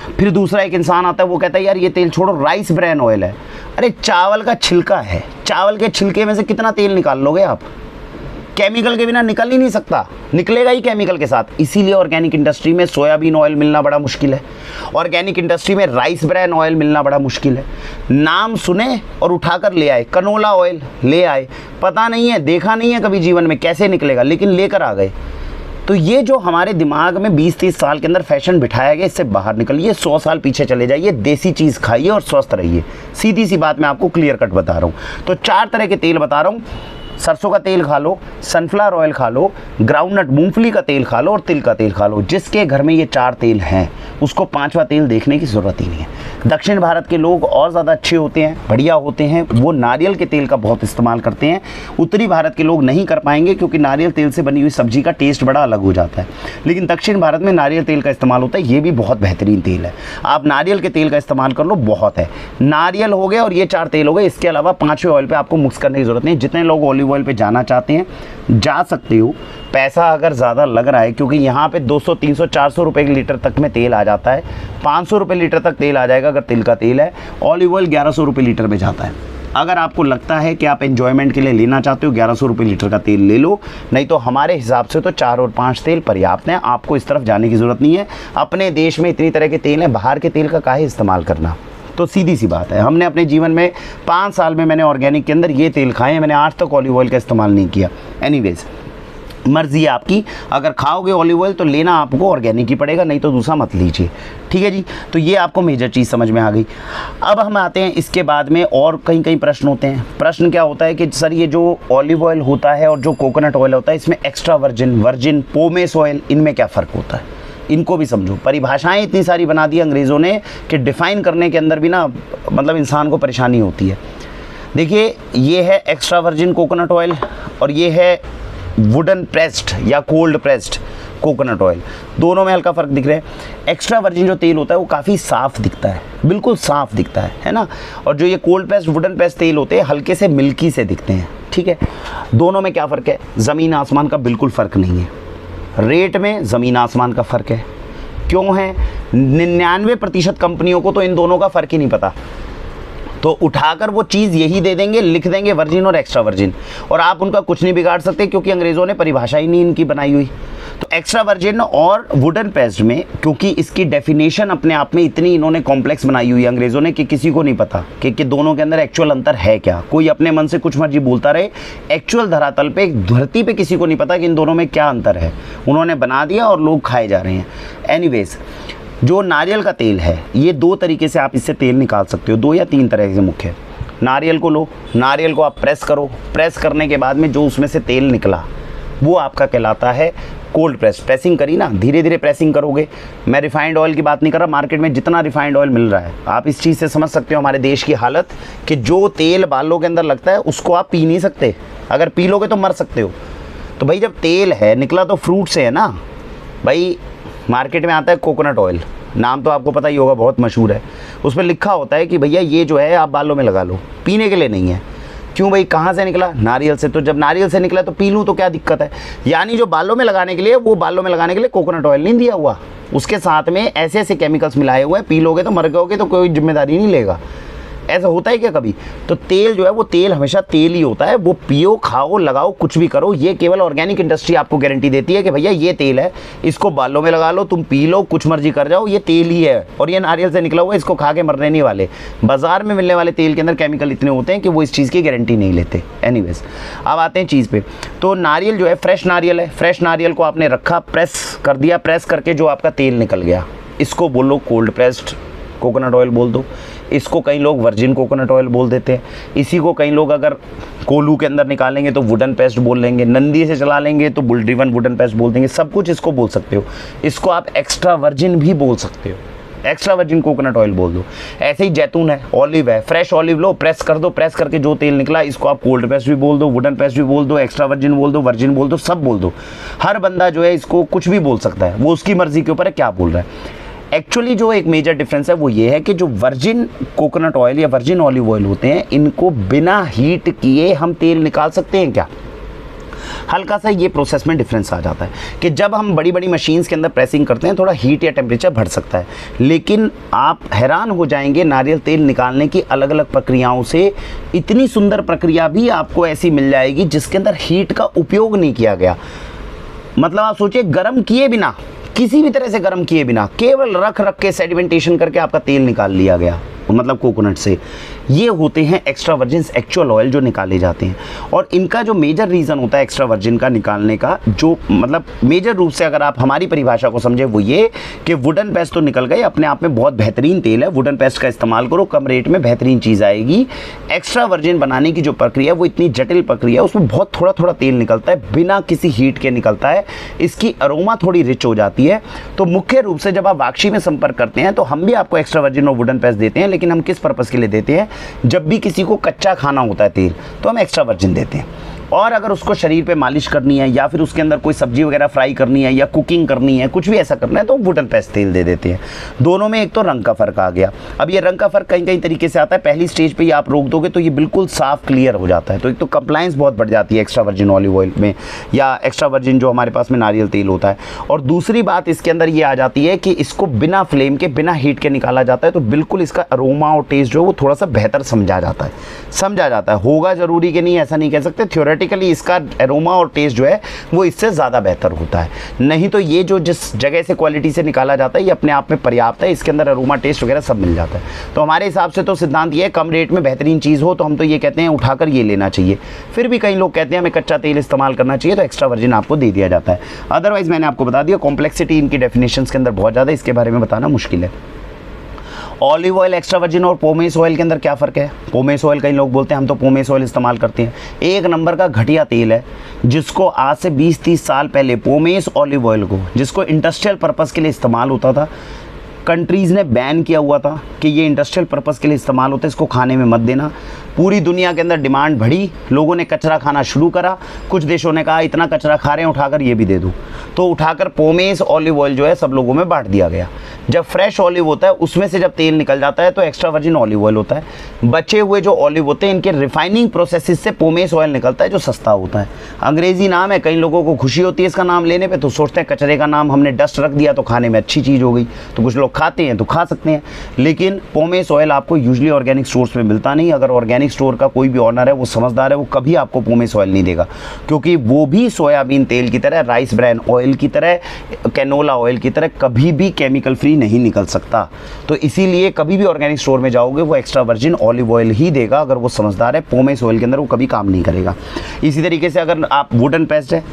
फिर दूसरा एक इंसान आता है, वो कहता है यार ये तेल छोड़ो, राइस ब्रैन ऑयल है। अरे चावल का छिलका है, चावल के छिलके में से कितना तेल निकाल लोगे आप? केमिकल के बिना निकल ही नहीं सकता, निकलेगा ही केमिकल के साथ। इसीलिए ऑर्गेनिक इंडस्ट्री में सोयाबीन ऑयल मिलना बड़ा मुश्किल है, ऑर्गेनिक इंडस्ट्री में राइस ब्रैन ऑयल मिलना बड़ा मुश्किल है। नाम सुने और उठाकर ले आए, कनोला ऑयल ले आए, पता नहीं है, देखा नहीं है कभी जीवन में कैसे निकलेगा, लेकिन लेकर आ गए। तो ये जो हमारे दिमाग में 20-30 साल के अंदर फैशन बिठाया गया, इससे बाहर निकलिए, 100 साल पीछे चले जाइए, देसी चीज़ खाइए और स्वस्थ रहिए। सीधी सी बात मैं आपको क्लियर कट बता रहा हूँ। तो 4 तरह के तेल बता रहा हूँ। सरसों का तेल खा लो, सनफ्लावर ऑयल खा लो, ग्राउंडनट मूंगफली का तेल खा लो और तिल का तेल खा लो। जिसके घर में ये 4 तेल हैं उसको 5वां तेल देखने की ज़रूरत ही नहीं है। दक्षिण भारत के लोग और ज़्यादा अच्छे होते हैं, बढ़िया होते हैं, वो नारियल के तेल का बहुत इस्तेमाल करते हैं। उत्तरी भारत के लोग नहीं कर पाएंगे क्योंकि नारियल तेल से बनी हुई सब्जी का टेस्ट बड़ा अलग हो जाता है। लेकिन दक्षिण भारत में नारियल तेल का इस्तेमाल होता है, ये भी बहुत बेहतरीन तेल है। आप नारियल के तेल का इस्तेमाल कर लो, बहुत है। नारियल हो गया और ये 4 तेल हो गए। इसके अलावा 5वें ऑयल पर आपको मिक्स करने की ज़रूरत नहीं। जितने लोग ऑलिव ऑयल पर जाना चाहते हैं जा सकते हो। पैसा अगर ज़्यादा लग रहा है, क्योंकि यहाँ पे 200, 300, 400 रुपए के लीटर तक में तेल आ जाता है, 500 रुपए लीटर तक तेल आ जाएगा अगर तिल का तेल है। ऑलिव ऑयल 1100 रुपए लीटर में जाता है। अगर आपको लगता है कि आप एंजॉयमेंट के लिए लेना चाहते हो, 1100 रुपए लीटर का तेल ले लो, नहीं तो हमारे हिसाब से तो 4 और 5 तेल पर्याप्त हैं। आपको इस तरफ जाने की ज़रूरत नहीं है। अपने देश में इतनी तरह के तेल हैं, बाहर के तेल का काहे इस्तेमाल करना। तो सीधी सी बात है, हमने अपने जीवन में 5 साल में मैंने ऑर्गेनिक के अंदर ये तेल खाए हैं, मैंने आज तक ऑलिव ऑयल का इस्तेमाल नहीं किया। एनीवेज, मर्जी है आपकी। अगर खाओगे ऑलिव ऑयल तो लेना आपको ऑर्गेनिक ही पड़ेगा, नहीं तो दूसरा मत लीजिए। ठीक है जी। तो ये आपको मेजर चीज़ समझ में आ गई। अब हम आते हैं इसके बाद में, और कई कई प्रश्न होते हैं। प्रश्न क्या होता है कि सर ये जो ऑलिव ऑयल होता है और जो कोकोनट ऑयल होता है, इसमें एक्स्ट्रा वर्जिन, पोमेस ऑयल, इनमें क्या फ़र्क होता है? इनको भी समझो। परिभाषाएं इतनी सारी बना दी अंग्रेज़ों ने कि डिफ़ाइन करने के अंदर भी ना मतलब इंसान को परेशानी होती है। देखिए, ये है एक्स्ट्रा वर्जिन कोकोनट ऑयल और ये है वुडन प्रेस्ड या कोल्ड प्रेस्ड कोकोनट ऑयल। दोनों में हल्का फ़र्क दिख रहा है। एक्स्ट्रा वर्जिन जो तेल होता है वो काफ़ी साफ़ दिखता है, बिल्कुल साफ़ दिखता है ना। और जो ये कोल्ड प्रेस्ड वुडन प्रेस्ड तेल होते हैं हल्के से मिल्की से दिखते हैं। ठीक है। दोनों में क्या फ़र्क है? ज़मीन आसमान का बिल्कुल फ़र्क नहीं है। रेट में ज़मीन आसमान का फ़र्क है। क्यों है? 99% कंपनियों को तो इन दोनों का फ़र्क ही नहीं पता। तो उठाकर वो चीज़ यही दे देंगे, लिख देंगे वर्जिन और एक्स्ट्रा वर्जिन, और आप उनका कुछ नहीं बिगाड़ सकते क्योंकि अंग्रेज़ों ने परिभाषा ही नहीं इनकी बनाई हुई। तो एक्स्ट्रा वर्जिन और वुडन पेस्ट में, क्योंकि इसकी डेफिनेशन अपने आप में इतनी इन्होंने कॉम्प्लेक्स बनाई हुई है अंग्रेज़ों ने कि किसी को नहीं पता कि दोनों के अंदर एक्चुअल अंतर है क्या। कोई अपने मन से कुछ मर्जी बोलता रहे, एक्चुअल धरातल पे, धरती पे किसी को नहीं पता कि इन दोनों में क्या अंतर है। उन्होंने बना दिया और लोग खाए जा रहे हैं। एनीवेज, जो नारियल का तेल है, ये 2 तरीके से आप इससे तेल निकाल सकते हो, 2 या 3 तरह से मुख्य। नारियल को लो, नारियल को आप प्रेस करो, प्रेस करने के बाद में जो उसमें से तेल निकला वो आपका कहलाता है कोल्ड प्रेस। प्रेसिंग करी ना, धीरे धीरे प्रेसिंग करोगे। मैं रिफाइंड ऑयल की बात नहीं कर रहा, मार्केट में जितना रिफाइंड ऑयल मिल रहा है, आप इस चीज़ से समझ सकते हो हमारे देश की हालत कि जो तेल बालों के अंदर लगता है उसको आप पी नहीं सकते। अगर पी लोगे तो मर सकते हो। तो भाई जब तेल है, निकला तो फ्रूट से है ना भाई। मार्केट में आता है कोकोनट ऑयल, नाम तो आपको पता ही होगा, बहुत मशहूर है। उस पर लिखा होता है कि भैया ये जो है आप बालों में लगा लो, पीने के लिए नहीं है। क्यों भाई? कहाँ से निकला? नारियल से। तो जब नारियल से निकला तो पी लूँ तो क्या दिक्कत है? यानी जो बालों में लगाने के लिए, वो बालों में लगाने के लिए कोकोनट ऑयल नहीं दिया हुआ, उसके साथ में ऐसे ऐसे केमिकल्स मिलाए हुए हैं। पी लोगे तो मर गए तो कोई जिम्मेदारी नहीं लेगा। ऐसा होता है क्या कभी? तो तेल जो है वो तेल हमेशा तेल ही होता है। वो पियो, खाओ, लगाओ, कुछ भी करो, ये केवल ऑर्गेनिक इंडस्ट्री आपको गारंटी देती है कि भैया ये तेल है, इसको बालों में लगा लो, तुम पी लो, कुछ मर्जी कर जाओ, ये तेल ही है और ये नारियल से निकला हुआ है, इसको खा के मरने नहीं वाले। बाजार में मिलने वाले तेल के अंदर केमिकल इतने होते हैं कि वो इस चीज़ की गारंटी नहीं लेते। एनीवेज, अब आते हैं चीज़ पे। तो नारियल जो है फ्रेश नारियल है। फ्रेश नारियल को आपने रखा, प्रेस कर दिया, प्रेस करके जो आपका तेल निकल गया, इसको बोलो कोल्ड प्रेस्ड कोकोनट ऑयल बोल दो। इसको कई लोग वर्जिन कोकोनट ऑयल बोल देते हैं। इसी को कई लोग अगर कोलू के अंदर निकालेंगे तो वुडन पेस्ट बोल लेंगे, नंदी से चला लेंगे तो बुल ड्रिवन वुडन पेस्ट बोल देंगे। सब कुछ इसको बोल सकते हो। इसको आप एक्स्ट्रा वर्जिन भी बोल सकते हो, एक्स्ट्रा वर्जिन कोकोनट ऑयल बोल दो। ऐसे ही जैतून है, ऑलिव है, फ्रेश ऑलिव लो, प्रेस कर दो, प्रेस करके जो तेल निकला इसको आप कोल्ड पेस्ट भी बोल दो, वुडन पेस्ट भी बोल दो, एक्स्ट्रा वर्जिन बोल दो, वर्जिन बोल दो, सब बोल दो। हर बंदा जो है इसको कुछ भी बोल सकता है, वो उसकी मर्जी के ऊपर है क्या बोल रहा है। एक्चुअली जो एक मेजर डिफरेंस है वो ये है कि जो वर्जिन कोकोनट ऑयल या वर्जिन ऑलिव ऑयल होते हैं, इनको बिना हीट किए हम तेल निकाल सकते हैं क्या? हल्का सा ये प्रोसेस में डिफरेंस आ जाता है कि जब हम बड़ी बड़ी मशीन्स के अंदर प्रेसिंग करते हैं थोड़ा हीट या टेम्परेचर बढ़ सकता है, लेकिन आप हैरान हो जाएंगे नारियल तेल निकालने की अलग अलग प्रक्रियाओं से। इतनी सुंदर प्रक्रिया भी आपको ऐसी मिल जाएगी जिसके अंदर हीट का उपयोग नहीं किया गया। मतलब आप सोचिए, गर्म किए बिना, किसी भी तरह से गर्म किए बिना, केवल रख रख के सेडिमेंटेशन करके आपका तेल निकाल लिया गया, मतलब कोकोनट से। ये होते हैं एक्स्ट्रा वर्जिन एक्चुअल ऑयल जो निकाले जाते हैं। और इनका जो मेजर रीज़न होता है एक्स्ट्रा वर्जिन का निकालने का, जो मतलब मेजर रूप से अगर आप हमारी परिभाषा को समझे, वो ये कि वुडन पेस्ट तो निकल गए, अपने आप में बहुत बेहतरीन तेल है, वुडन पेस्ट का इस्तेमाल करो, कम रेट में बेहतरीन चीज़ आएगी। एक्स्ट्रा वर्जिन बनाने की जो प्रक्रिया है वो इतनी जटिल प्रक्रिया है, उसमें बहुत थोड़ा थोड़ा तेल निकलता है, बिना किसी हीट के निकलता है। इसकी अरोमा थोड़ी रिच हो जाती है। तो मुख्य रूप से जब आप वाक्षी में संपर्क करते हैं तो हम भी आपको एक्स्ट्रा वर्जिन और वुडन पेस्ट देते हैं, लेकिन हम किस पर्पज़ के लिए देते हैं? जब भी किसी को कच्चा खाना होता है तेल तो हम एक्स्ट्रा वर्जिन देते हैं। और अगर उसको शरीर पे मालिश करनी है या फिर उसके अंदर कोई सब्जी वगैरह फ्राई करनी है या कुकिंग करनी है, कुछ भी ऐसा करना है, तो वुडन पेस्ट तेल दे देते हैं। दोनों में एक तो रंग का फ़र्क आ गया। अब ये रंग का फ़र्क कई कई तरीके से आता है। पहली स्टेज पे ही आप रोक दोगे तो ये बिल्कुल साफ क्लियर हो जाता है। तो एक तो कंप्लायंस बहुत बढ़ जाती है एक्स्ट्रा वर्जिन ऑलिव ऑयल में या एक्स्ट्रा वर्जिन जो हमारे पास में नारियल तेल होता है। और दूसरी बात इसके अंदर ये आ जाती है कि इसको बिना फ्लेम के, बिना हीट के निकाला जाता है, तो बिल्कुल इसका अरोमा और टेस्ट जो है वो थोड़ा सा बेहतर समझा जाता है। होगा ज़रूरी कि नहीं, ऐसा नहीं कह सकते। थ्योरेटिकली इसका एरोमा और टेस्ट जो है वो इससे ज़्यादा बेहतर होता है। नहीं तो ये जो जिस जगह से क्वालिटी से निकाला जाता है ये अपने आप में पर्याप्त है, इसके अंदर एरोमा टेस्ट वगैरह सब मिल जाता है। तो हमारे हिसाब से तो सिद्धांत ये है, कम रेट में बेहतरीन चीज़ हो तो हम तो ये कहते हैं उठाकर ये लेना चाहिए। फिर भी कई लोग कहते हैं हमें कच्चा तेल इस्तेमाल करना चाहिए, तो एक्स्ट्रा वर्जिन आपको दे दिया जाता है। अदरवाइज़ मैंने आपको बता दिया, कॉम्प्लेक्सिटी इनकी डेफिनेशंस के अंदर बहुत ज़्यादा, इसके बारे में बताना मुश्किल है। ऑलिव ऑयल, एक्स्ट्रा वर्जिन और पोमेस ऑयल के अंदर क्या फ़र्क है? पोमेस ऑयल कई लोग बोलते हैं हम तो पोमेस ऑयल इस्तेमाल करते हैं, एक नंबर का घटिया तेल है, जिसको आज से 20-30 साल पहले पोमेस ऑलिव ऑयल को, जिसको इंडस्ट्रियल पर्पज़ के लिए इस्तेमाल होता था, कंट्रीज़ ने बैन किया हुआ था कि ये इंडस्ट्रियल पर्पज़ के लिए इस्तेमाल होता है, इसको खाने में मत देना। पूरी दुनिया के अंदर डिमांड बढ़ी, लोगों ने कचरा खाना शुरू करा। कुछ देशों ने कहा इतना कचरा खा रहे हैं, उठाकर ये भी दे दो, तो उठाकर पोमेस ऑलिव ऑयल जो है सब लोगों में बांट दिया गया। जब फ्रेश ऑलिव होता है उसमें से जब तेल निकल जाता है तो एक्स्ट्रा वर्जिन ऑलिव ऑयल होता है। बचे हुए जो ऑलिव होते हैं इनके रिफाइनिंग प्रोसेस से पोमेस ऑयल निकलता है जो सस्ता होता है। अंग्रेज़ी नाम है, कई लोगों को खुशी होती है इसका नाम लेने पे, तो सोचते हैं कचरे का नाम हमने डस्ट रख दिया तो खाने में अच्छी चीज़ हो गई, तो कुछ लोग खाते हैं तो खा सकते हैं। लेकिन पोमेस ऑयल आपको यूजुअली ऑर्गेनिक स्टोर्स में मिलता नहीं। अगर ऑर्गेनिक स्टोर का कोई भी ऑनर है वो समझदार है, वो कभी आपको पोमेस ऑयल नहीं देगा, क्योंकि वो भी सोयाबीन तेल की तरह, राइस ब्रैन ऑयल की तरह, कैनोला ऑयल की तरह कभी भी केमिकल फ्री नहीं निकल सकता। तो इसीलिए कभी भी ऑर्गेनिक स्टोर में जाओगे वो एक्स्ट्रा वर्जिन ऑलिव ऑयल ही देगा, अगर वो समझदार है। पोमेस ऑयल के अंदर वो कभी काम नहीं करेगा। इसी तरीके से अगर आप वुडन पेस्ट है,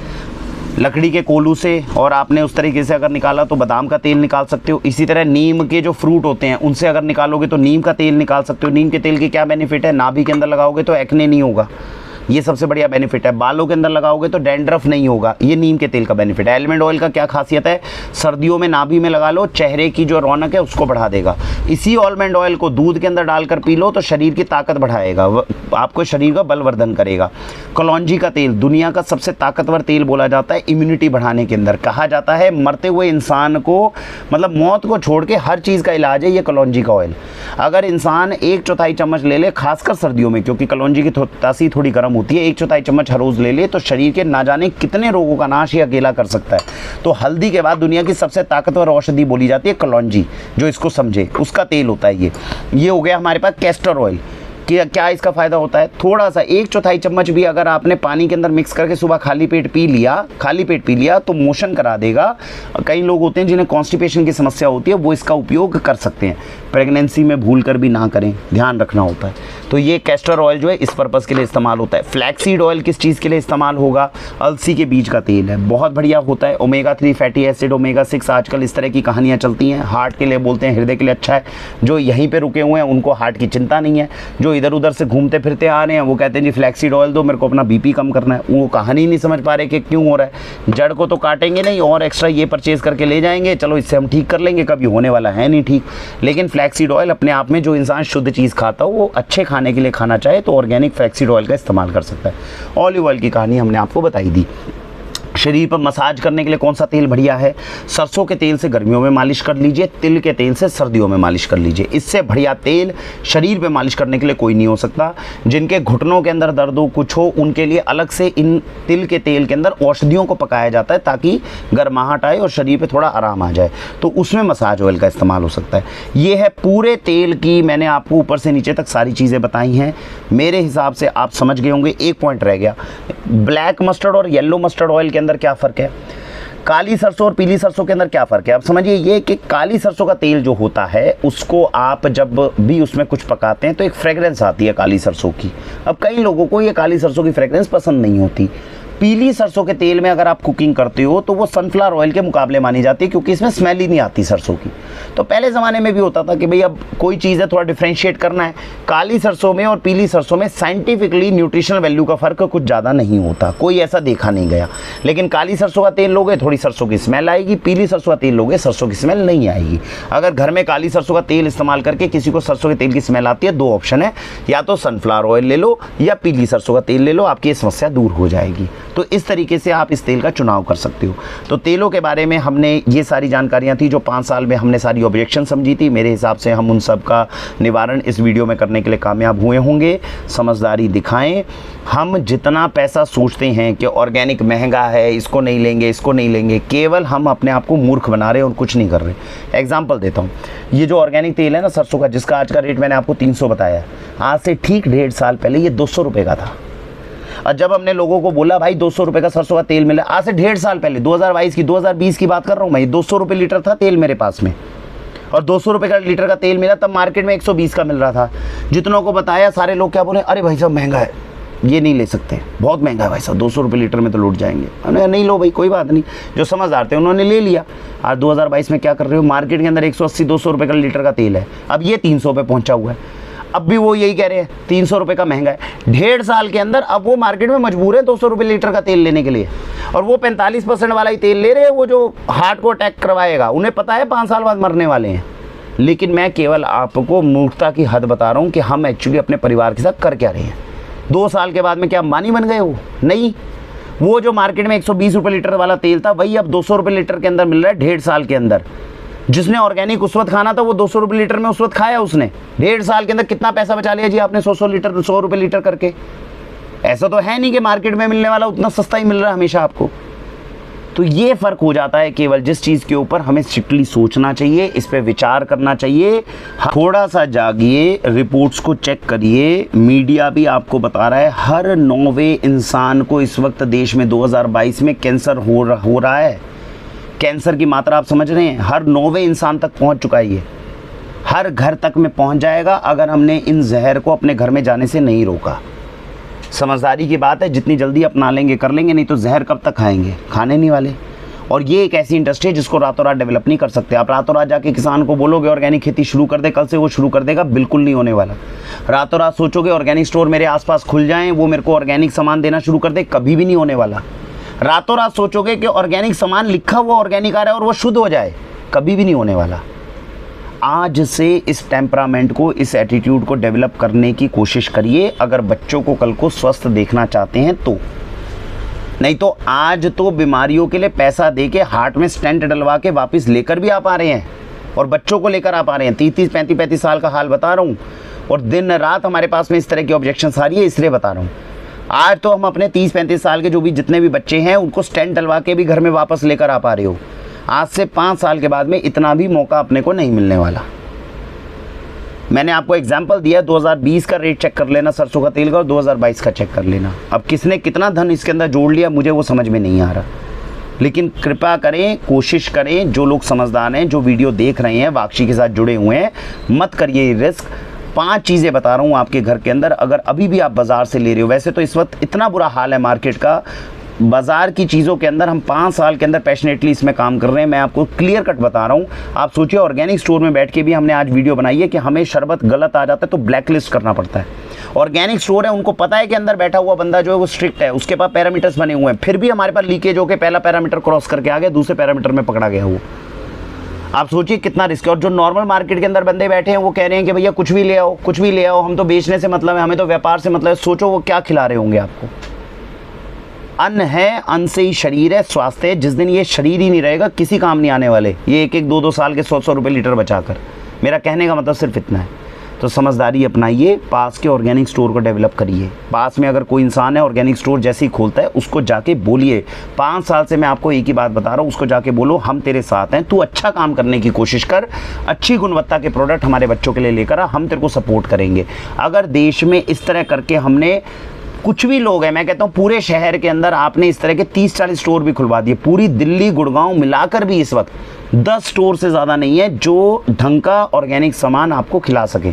लकड़ी के कोलू से, और आपने उस तरीके से अगर निकाला तो बादाम का तेल निकाल सकते हो। इसी तरह नीम के जो फ्रूट होते हैं उनसे अगर निकालोगे तो नीम का तेल निकाल सकते हो। नीम के तेल की क्या बेनिफिट है? नाभि के अंदर लगाओगे तो एक्ने नहीं होगा, ये सबसे बढ़िया बेनिफिट है। बालों के अंदर लगाओगे तो डैंड्रफ नहीं होगा, ये नीम के तेल का बेनिफिट है। आलमंड ऑयल का क्या खासियत है? सर्दियों में नाभि में लगा लो, चेहरे की जो रौनक है उसको बढ़ा देगा। इसी आलमंड ऑयल को दूध के अंदर डालकर पी लो तो शरीर की ताकत बढ़ाएगा, आपको शरीर का बलवर्धन करेगा। कलौंजी का तेल दुनिया का सबसे ताकतवर तेल बोला जाता है इम्यूनिटी बढ़ाने के अंदर। कहा जाता है मरते हुए इंसान को, मतलब मौत को छोड़ के हर चीज़ का इलाज है ये कलौंजी का ऑयल। अगर इंसान 1/4 चम्मच ले ले, खासकर सर्दियों में, क्योंकि कलौंजी की तासीर थोड़ी गर्म होती है, 1/4 चम्मच हर रोज़ ले ले तो शरीर के ना जाने कितने रोगों का नाश ये अकेला कर सकता है। तो हल्दी के बाद दुनिया की सबसे ताकतवर औषधि बोली जाती है कलौंजी, जो इसको समझे उसका तेल होता है ये हो गया हमारे पास कैस्टर ऑयल। क्या इसका फ़ायदा होता है? थोड़ा सा 1/4 चम्मच भी अगर आपने पानी के अंदर मिक्स करके सुबह खाली पेट पी लिया तो मोशन करा देगा। कई लोग होते हैं जिन्हें कॉन्स्टिपेशन की समस्या होती है, वो इसका उपयोग कर सकते हैं। प्रेगनेंसी में भूल कर भी ना करें, ध्यान रखना होता है। तो ये कैस्टर ऑयल जो है इस पर्पज़ के लिए इस्तेमाल होता है। फ्लैक्सीड ऑयल किस चीज़ के लिए इस्तेमाल होगा? अलसी के बीज का तेल है, बहुत बढ़िया होता है। ओमेगा 3 फैटी एसिड, ओमेगा 6, आजकल इस तरह की कहानियाँ चलती हैं। हार्ट के लिए बोलते हैं, हृदय के लिए अच्छा है। जो यहीं पर रुके हुए हैं उनको हार्ट की चिंता नहीं है, जो इधर उधर से घूमते फिरते आ रहे हैं वो कहते हैं जी फ्लैक्सीड ऑयल दो, मेरे को अपना बीपी कम करना है। वो कहानी नहीं समझ पा रहे कि क्यों हो रहा है। जड़ को तो काटेंगे नहीं और एक्स्ट्रा ये परचेज करके ले जाएंगे, चलो इससे हम ठीक कर लेंगे, कभी होने वाला है नहीं ठीक। लेकिन फ्लैक्सीड ऑयल अपने आप में, जो इंसान शुद्ध चीज़ खाता हो वो अच्छे खाने के लिए खाना चाहे तो ऑर्गेनिक फ्लैक्सीड ऑयल का इस्तेमाल कर सकता है। ऑलिव ऑयल की कहानी हमने आपको बताई दी। शरीर पर मसाज करने के लिए कौन सा तेल बढ़िया है? सरसों के तेल से गर्मियों में मालिश कर लीजिए, तिल के तेल से सर्दियों में मालिश कर लीजिए। इससे बढ़िया तेल शरीर पे मालिश करने के लिए कोई नहीं हो सकता। जिनके घुटनों के अंदर दर्द हो, कुछ हो, उनके लिए अलग से इन तिल के तेल के अंदर औषधियों को पकाया जाता है ताकि गर्माहट आए और शरीर पर थोड़ा आराम आ जाए, तो उसमें मसाज ऑयल का इस्तेमाल हो सकता है। ये है पूरे तेल की, मैंने आपको ऊपर से नीचे तक सारी चीज़ें बताई हैं। मेरे हिसाब से आप समझ गए होंगे। एक पॉइंट रह गया, ब्लैक मस्टर्ड और येलो मस्टर्ड ऑयल के अंदर क्या फ़र्क है, काली सरसों और पीली सरसों के अंदर क्या फ़र्क है। अब समझिए ये कि काली सरसों का तेल जो होता है उसको आप जब भी उसमें कुछ पकाते हैं तो एक फ्रेगरेंस आती है काली सरसों की। अब कई लोगों को ये काली सरसों की फ्रेगरेंस पसंद नहीं होती। पीली सरसों के तेल में अगर आप कुकिंग करते हो तो वो सनफ्लावर ऑयल के मुकाबले मानी जाती है, क्योंकि इसमें स्मेल ही नहीं आती सरसों की। तो पहले ज़माने में भी होता था कि भाई अब कोई चीज़ है, थोड़ा डिफ्रेंशिएट करना है, काली सरसों में और पीली सरसों में साइंटिफिकली न्यूट्रिशनल वैल्यू का फ़र्क कुछ ज़्यादा नहीं होता, कोई ऐसा देखा नहीं गया। लेकिन काली सरसों का तेल लोगे थोड़ी सरसों की स्मेल आएगी, पीली सरसों का तेल लोगे सरसों की स्मेल नहीं आएगी। अगर घर में काली सरसों का तेल इस्तेमाल करके किसी को सरसों के तेल की स्मेल आती है, दो ऑप्शन है, या तो सनफ्लावर ऑयल ले लो या पीली सरसों का तेल ले लो, आपकी ये समस्या दूर हो जाएगी। तो इस तरीके से आप इस तेल का चुनाव कर सकते हो। तो तेलों के बारे में हमने ये सारी जानकारियां थी जो 5 साल में हमने सारी ऑब्जेक्शन समझी थी। मेरे हिसाब से हम उन सब का निवारण इस वीडियो में करने के लिए कामयाब हुए होंगे। समझदारी दिखाएं। हम जितना पैसा सोचते हैं कि ऑर्गेनिक महंगा है, इसको नहीं लेंगे, इसको नहीं लेंगे, केवल हम अपने आप को मूर्ख बना रहे हैं और कुछ नहीं कर रहे। एग्जाम्पल देता हूँ, ये जो ऑर्गेनिक तेल है ना सरसों का, जिसका आज का रेट मैंने आपको 300 बताया, आज से ठीक 1.5 साल पहले ये 200 रुपये का था। और जब हमने लोगों को बोला भाई 200 रुपये का सरसों का तेल मिला, आज से 1.5 साल पहले 2020 की बात कर रहा हूँ मैं, 200 रुपये लीटर था तेल मेरे पास में, और 200 रुपये का लीटर का तेल मिला, तब मार्केट में 120 का मिल रहा था। जितनों को बताया सारे लोग क्या बोले, अरे भाई साहब महंगा है, ये नहीं ले सकते, बहुत महंगा है भाई साहब, 200 रुपये लीटर में तो लूट जाएंगे। हमने नहीं लो भाई, कोई बात नहीं, जो समझदार थे उन्होंने ले लिया। आज 2022 में क्या कर रहे हो, मार्केट के अंदर 180-200 रुपये का लीटर का तेल है, अब ये 300 पे पहुँचा हुआ है। अब भी वो यही कह रहे हैं 300 रुपये का महंगा है। 1.5 साल के अंदर अब वो मार्केट में मजबूर है 200 रुपये लीटर का तेल लेने के लिए, और वो 45% वाला ही तेल ले रहे हैं, वो जो हार्ट को अटैक करवाएगा। उन्हें पता है 5 साल बाद मरने वाले हैं। लेकिन मैं केवल आपको मूर्खता की हद बता रहा हूँ कि हम एक्चुअली अपने परिवार के साथ कर क्या रहे हैं। 2 साल के बाद में क्या अंबानी बन गए हो? नहीं, वो जो मार्केट में 120 रुपये लीटर वाला तेल था वही अब 200 रुपये लीटर के अंदर मिल रहा है 1.5 साल के अंदर। जिसने ऑर्गेनिक उस वक्त खाना था वो 200 रुपये लीटर में उस वक्त खाया उसने। 1.5 साल के अंदर कितना पैसा बचा लिया जी आपने 100 रुपये लीटर करके। ऐसा तो है नहीं कि मार्केट में मिलने वाला उतना सस्ता ही मिल रहा है हमेशा आपको। तो ये फ़र्क हो जाता है केवल, जिस चीज़ के ऊपर हमें स्ट्रिक्टली सोचना चाहिए, इस पर विचार करना चाहिए। थोड़ा सा जागिए, रिपोर्ट्स को चेक करिए। मीडिया भी आपको बता रहा है हर 9वें इंसान को इस वक्त देश में 2022 में कैंसर हो रहा है। कैंसर की मात्रा आप समझ रहे हैं, हर 9वें इंसान तक पहुंच चुका है। ये हर घर तक में पहुंच जाएगा अगर हमने इन जहर को अपने घर में जाने से नहीं रोका। समझदारी की बात है, जितनी जल्दी अपना लेंगे कर लेंगे, नहीं तो जहर कब तक खाएंगे, खाने नहीं वाले। और ये एक ऐसी इंडस्ट्री है जिसको रातों रात डेवलप नहीं कर सकते। आप रातों रात जाके किसान को बोलोगे ऑर्गेनिक खेती शुरू कर दे, कल से वो शुरू कर देगा, बिल्कुल नहीं होने वाला। रातों रात सोचोगे ऑर्गेनिक स्टोर मेरे आसपास खुल जाएं, वो मेरे को ऑर्गेनिक सामान देना शुरू कर दे, कभी भी नहीं होने वाला। रातों रात सोचोगे कि ऑर्गेनिक सामान लिखा हुआ ऑर्गेनिक आ रहा है और वो शुद्ध हो जाए, कभी भी नहीं होने वाला। आज से इस टेम्परामेंट को, इस एटीट्यूड को डेवलप करने की कोशिश करिए अगर बच्चों को कल को स्वस्थ देखना चाहते हैं तो। नहीं तो आज तो बीमारियों के लिए पैसा दे के हार्ट में स्टेंट डलवा के वापस लेकर भी आप आ रहे हैं, और बच्चों को लेकर आप आ रहे हैं। 30, 35 साल का हाल बता रहा हूँ, और दिन रात हमारे पास में इस तरह की ऑब्जेक्शंस आ रही है, इसलिए बता रहा हूँ। आज तो हम अपने 30-35 साल के जो भी जितने भी बच्चे हैं उनको स्टेंट डलवा के भी घर में वापस लेकर आ पा रहे हो। आज से 5 साल के बाद में इतना भी मौका अपने को नहीं मिलने वाला। मैंने आपको एग्जाम्पल दिया, 2020 का रेट चेक कर लेना सरसों का तेल का, और 2022 का चेक कर लेना। अब किसने कितना धन इसके अंदर जोड़ लिया मुझे वो समझ में नहीं आ रहा। लेकिन कृपा करें, कोशिश करें, जो लोग समझदार हैं, जो वीडियो देख रहे हैं, वाक्षी के साथ जुड़े हुए हैं, मत करिए रिस्क। 5 चीज़ें बता रहा हूँ आपके घर के अंदर, अगर अभी भी आप बाज़ार से ले रहे हो, वैसे तो इस वक्त इतना बुरा हाल है मार्केट का, बाज़ार की चीज़ों के अंदर हम 5 साल के अंदर पैशनेटली इसमें काम कर रहे हैं। मैं आपको क्लियर कट बता रहा हूँ। आप सोचिए ऑर्गेनिक स्टोर में बैठ के भी हमने आज वीडियो बनाई है कि हमें शरबत गलत आ जाता है तो ब्लैक लिस्ट करना पड़ता है। ऑर्गेनिक स्टोर है, उनको पता है कि अंदर बैठा हुआ बंदा जो है वो स्ट्रिक्ट है, उसके पास पैरामीटर्स बने हुए हैं, फिर भी हमारे पास लीकेज होकर पहला पैरामीटर क्रॉस करके आ गया, दूसरे पैरामीटर में पकड़ा गया वो। आप सोचिए कितना रिस्क है। और जो नॉर्मल मार्केट के अंदर बंदे बैठे हैं वो कह रहे हैं कि भैया कुछ भी ले आओ, कुछ भी ले आओ, हम तो बेचने से मतलब है, हमें तो व्यापार से मतलब है। सोचो वो क्या खिला रहे होंगे आपको। अन्न है, अन्न से ही शरीर है, स्वास्थ्य है। जिस दिन ये शरीर ही नहीं रहेगा, किसी काम नहीं आने वाले ये 1-1, 2-2 साल के 100-100 रुपये लीटर बचाकर। मेरा कहने का मतलब सिर्फ इतना है। तो समझदारी अपनाइए, पास के ऑर्गेनिक स्टोर को डेवलप करिए। पास में अगर कोई इंसान है ऑर्गेनिक स्टोर जैसे ही खोलता है, उसको जाके बोलिए, 5 साल से मैं आपको एक ही बात बता रहा हूँ, उसको जाके बोलो हम तेरे साथ हैं, तू अच्छा काम करने की कोशिश कर, अच्छी गुणवत्ता के प्रोडक्ट हमारे बच्चों के लिए लेकर आ, हम तेरे को सपोर्ट करेंगे। अगर देश में इस तरह करके हमने, कुछ भी लोग हैं, मैं कहता हूँ पूरे शहर के अंदर आपने इस तरह के 30-40 स्टोर भी खुलवा दिए, पूरी दिल्ली गुड़गांव मिलाकर भी इस वक्त 10 स्टोर से ज़्यादा नहीं है जो ढंग का ऑर्गेनिक सामान आपको खिला सके।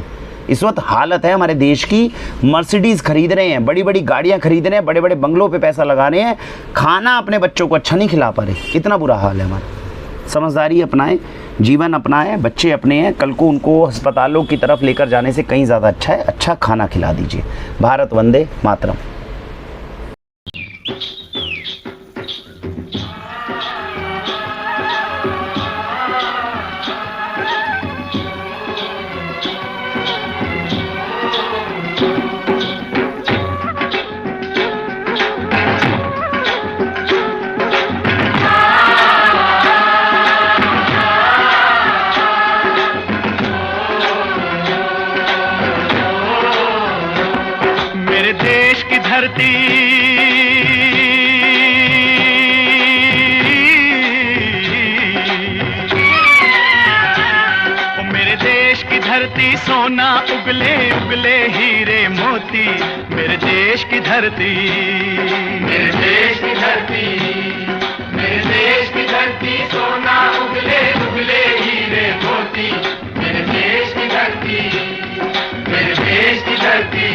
इस वक्त हालत है हमारे देश की, मर्सिडीज़ खरीद रहे हैं, बड़ी बड़ी गाड़ियाँ खरीद रहे हैं, बड़े बड़े बंगलों पे पैसा लगा रहे हैं, खाना अपने बच्चों को अच्छा नहीं खिला पा रहे, इतना बुरा हाल है हमारा। समझदारी अपनाएं, जीवन अपनाएं, बच्चे अपने हैं, कल को उनको अस्पतालों की तरफ लेकर जाने से कहीं ज़्यादा अच्छा है, अच्छा खाना खिला दीजिए। भारत वंदे मातरम। मेरे देश की धरती, ओ मेरे देश की धरती, सोना उगले उगले हीरे मोती। मेरे देश की धरती, मेरे देश की धरती, मेरे देश की धरती, सोना उगले उगले हीरे मोती। मेरे देश की धरती, मेरे देश की धरती।